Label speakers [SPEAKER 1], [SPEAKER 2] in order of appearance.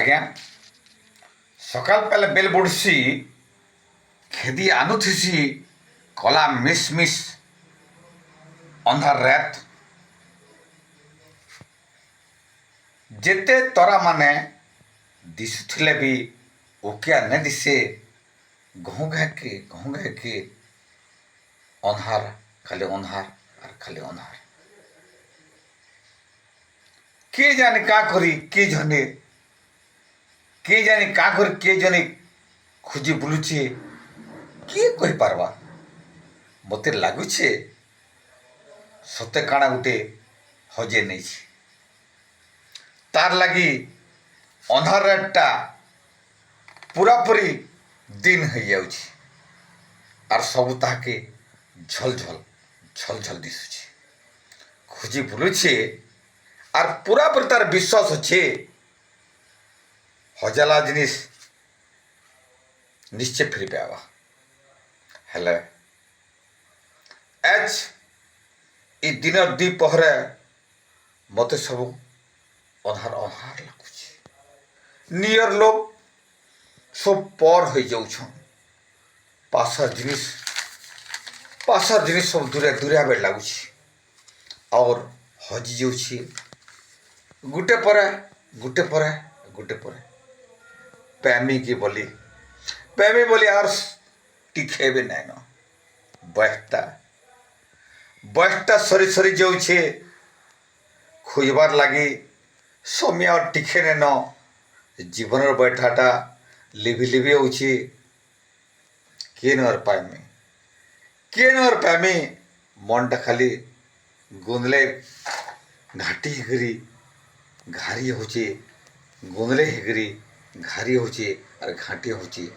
[SPEAKER 1] ଆଜ୍ଞା ସକାଳ ପାଇଲେ ବେଲ ବୁଡ଼ସି ଖେଦି ଆନୁଥିସି କଲା ମିସ୍ ମିସ୍ ଅନ୍ଧାର ରାତ ଯେତେ ତରା ମାନେ ଦିଶୁଥିଲେ ବି ଉକିଆ ନେ ଦିଶେ ଘୁଁ ଘାକି ଅନ୍ଧାର ଖାଲି ଅନ୍ଧାର আর খালি ଅନ୍ଧାର କିଏ ଜାଣି କାଁ କରି କିଏ ଜନେ କିଏ ଜାଣି କାଁ କରି କିଏ ଜନେ ଖୋଜି ବୁଲୁଛେ କିଏ କହିପାରବା ମୋତେ ଲାଗୁଛେ ସତେ କାଣା ଗୋଟେ ହଜେଇ ନେଇଛି ତାର ଲାଗି ଅନ୍ଧାର ରାତଟା ପୁରାପୁରି ଦିନ ହେଇଯାଉଛି আর ସବୁ ତାହାକେ ଝଲଝଲ ଦିଶୁଛି ଖୋଜି ବୁଲୁଛେ আর পুরাপুরি তার বিশ্বাস আছে হজালা জিনিস নিশ্চয় ফিরে পাওয়া ହେଲେ ଆଜ ଏ ଦିନ ଦ୍ୱିପହରେ ମୋତେ ସବୁ ଅନ୍ଧାର ଲାଗୁଛି ନିୟର ଲୋକ ସବୁ ପର ହେଇଯାଉଛନ୍ ପାସାର ଜିନିଷ ସବୁ ଦୂରିଆ ବେଳ ଲାଗୁଛି और ହଜି ଯାଉଛି ଗୋଟେ ପରେ ପ୍ରେମୀ ବୋଲି আর টিকে ବି ନାଇଁନ ବୟସଟା ସରି ଯାଉଛେ ଖୋଜବାର ଲାଗି ସମୟ আর ଟିକେ ନେନ ଜୀବନର ବୈଠାଟା লিভি ହଉଛି କିଏ ନର ପାଇମି ମନଟା ଖାଲି ଗୁନ୍ଦଲେ ଘାଟି ହେଇକରି ଘାରି ହଉଛି ଗୁନ୍ଦଲେ ହେଇକରି ଘାରି ହଉଛି আর ଘାଟି ହଉଛି